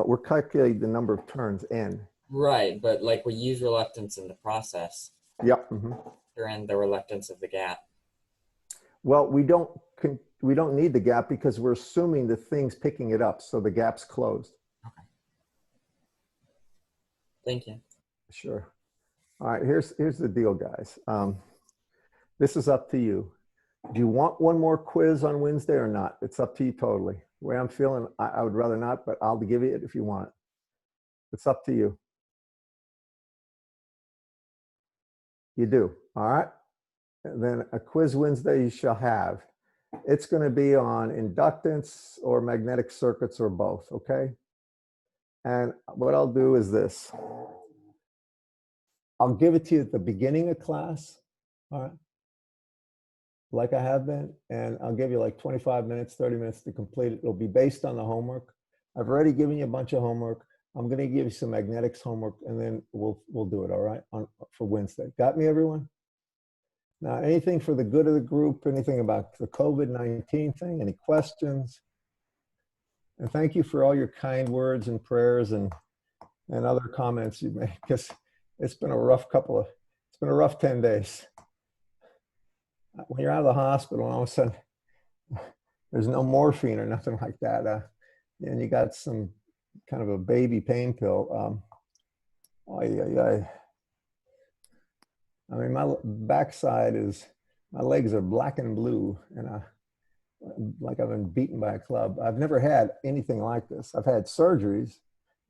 we're calculating the number of turns, n. Right, but like we use reluctance in the process. Yep. During the reluctance of the gap. Well, we don't need the gap because we're assuming the thing's picking it up, so the gap's closed. Okay. Thank you. Sure. All right, here's the deal, guys. This is up to you. Do you want one more quiz on Wednesday or not? It's up to you totally. The way I'm feeling, I would rather not, but I'll give you it if you want it. It's up to you. You do, all right? And then a quiz Wednesday you shall have. It's going to be on inductance or magnetic circuits or both, okay? And what I'll do is this. I'll give it to you at the beginning of class, all right? Like I have been, and I'll give you like 25 minutes, 30 minutes to complete it. It'll be based on the homework. I've already given you a bunch of homework. I'm going to give you some magnetics homework, and then we'll do it, all right, for Wednesday. Got me, everyone? Now, anything for the good of the group, anything about the COVID-19 thing, any questions? And thank you for all your kind words and prayers and other comments you made, because it's been a rough 10 days. When you're out of the hospital and all of a sudden there's no morphine or nothing like that, and you got some kind of a baby pain pill, I mean, my backside my legs are black and blue, and like I've been beaten by a club. I've never had anything like this. I've had surgeries,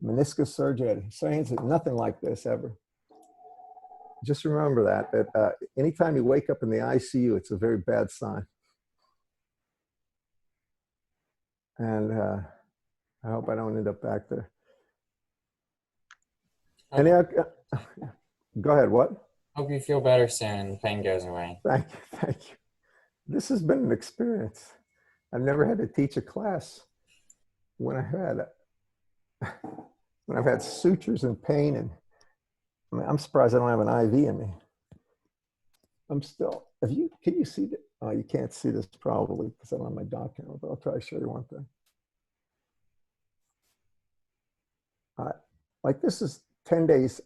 meniscus surgery, nothing like this ever. Just remember that anytime you wake up in the ICU, it's a very bad sign. And I hope I don't end up back there. Go ahead, what? Hope you feel better soon and the pain goes away. Thank you. This has been an experience. I've never had to teach a class when I've had sutures and pain, and I mean, I'm surprised I don't have an IV in me. I'm still, can you see that? Oh, you can't see this probably because I don't have my doc camera, but I'll try to show you one thing. All right, like this is 10 days,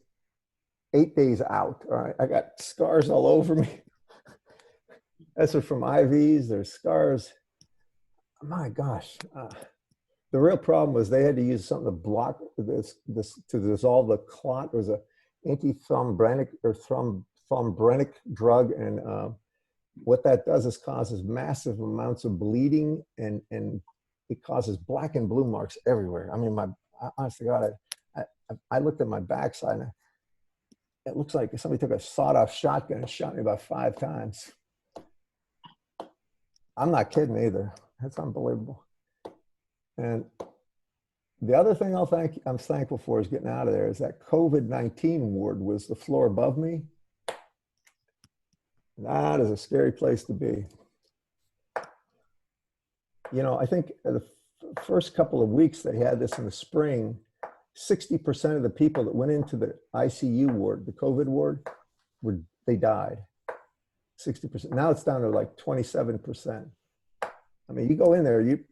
8 days out. All right, I got scars all over me. Those are from IVs, there's scars. My gosh. The real problem was they had to use something to block this to dissolve the clot. It was a antithrombotic or thrombotic drug, and what that does is causes massive amounts of bleeding and it causes black and blue marks everywhere. I mean, honest to God, I looked at my backside and it looks like somebody took a sawed-off shotgun and shot me about 5 times. I'm not kidding either. That's unbelievable. And the other thing I'm thankful for is getting out of there is that COVID-19 ward was the floor above me. That is a scary place to be. You know, I think the first couple of weeks they had this in the spring, 60% of the people that went into the ICU ward, the COVID ward, they died. 60%. Now it's down to like 27%. I mean, you go in there, you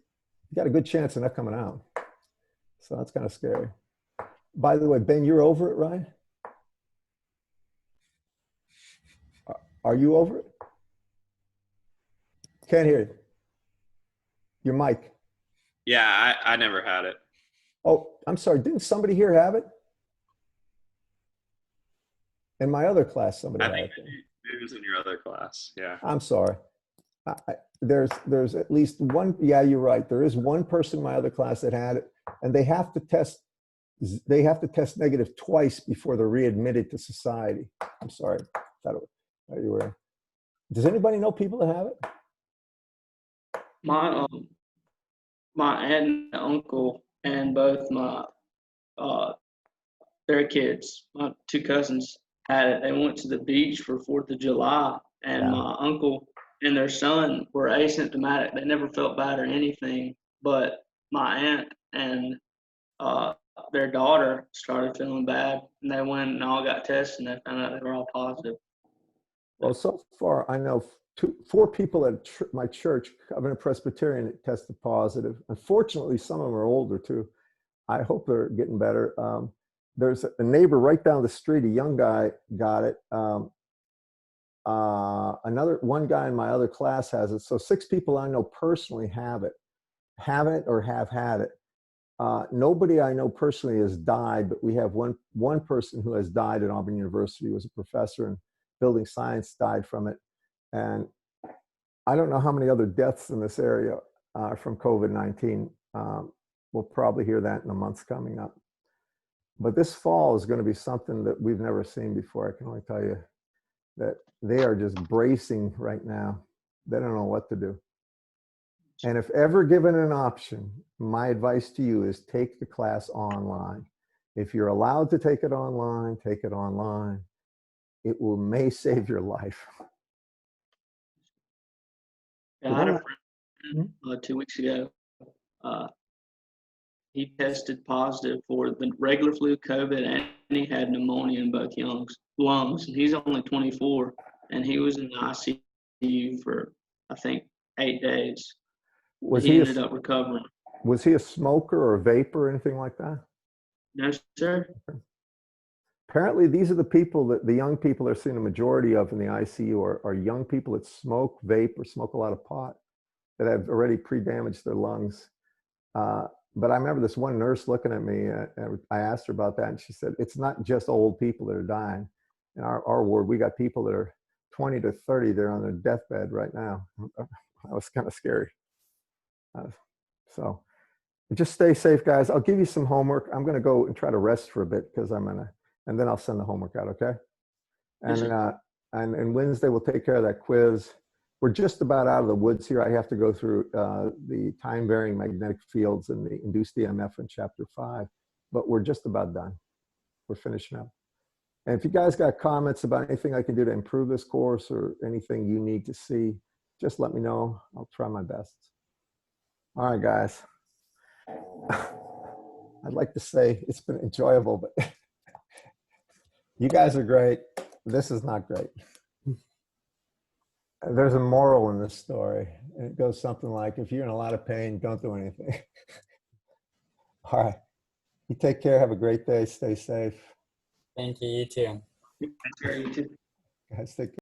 got a good chance of not coming out. So that's kind of scary. By the way, Ben, you're over it, right? Are you over it? Can't hear you. Your mic. Yeah, I never had it. Oh, I'm sorry. Didn't somebody here have it? In my other class, somebody I had think it. it was in your other class. Yeah. I'm sorry. There's at least one. Yeah, you're right. There is one person in my other class that had it, and they have to test negative twice before they're readmitted to society. I'm sorry. Thought you were. Does anybody know people that have it? My aunt and uncle and both my their kids, my 2 cousins, had it. They went to the beach for 4th of July, and Yeah. my uncle and their son were asymptomatic. They never felt bad or anything, but my aunt and their daughter started feeling bad, and they went and all got tested, and they found out they were all positive. Well, so far I know 4 people at my church, Covenant Presbyterian, that tested positive. Unfortunately, some of them are older too. I hope they're getting better. There's a neighbor right down the street, a young guy got it. One guy in my other class has it. So 6 people I know personally have it or have had it. Nobody I know personally has died, but we have one person who has died at Auburn University, who was a professor in building science, died from it. And I don't know how many other deaths in this area from COVID-19. We'll probably hear that in the months coming up. But this fall is going to be something that we've never seen before. I can only tell you that they are just bracing right now. They don't know what to do. And if ever given an option, my advice to you is take the class online. If you're allowed to take it online, take it online. It may save your life. Yeah, I had a friend 2 weeks ago. He tested positive for the regular flu, COVID, and he had pneumonia in both lungs. And he's only 24, and he was in the ICU for, I think, 8 days. He ended up recovering. Was he a smoker or a vapor or anything like that? No, sir. Apparently, these are the people that the young people are seeing a majority of in the ICU are young people that smoke, vape, or smoke a lot of pot that have already pre-damaged their lungs. But I remember this one nurse looking at me. I asked her about that, and she said, it's not just old people that are dying. In our ward, we got people that are 20 to 30. They're on their deathbed right now. That was kind of scary. So just stay safe, guys. I'll give you some homework. I'm going to go and try to rest for a bit because and then I'll send the homework out, okay? And Wednesday we'll take care of that quiz. We're just about out of the woods here. I have to go through the time-varying magnetic fields and the induced EMF in chapter 5, but we're just about done. We're finishing up. And if you guys got comments about anything I can do to improve this course or anything you need to see, just let me know. I'll try my best. All right, guys. I'd like to say it's been enjoyable, but you guys are great. This is not great. There's a moral in this story, and it goes something like, if you're in a lot of pain, don't do anything. All right. You take care. Have a great day. Stay safe. Thank you. You too. You too. Guys, take care.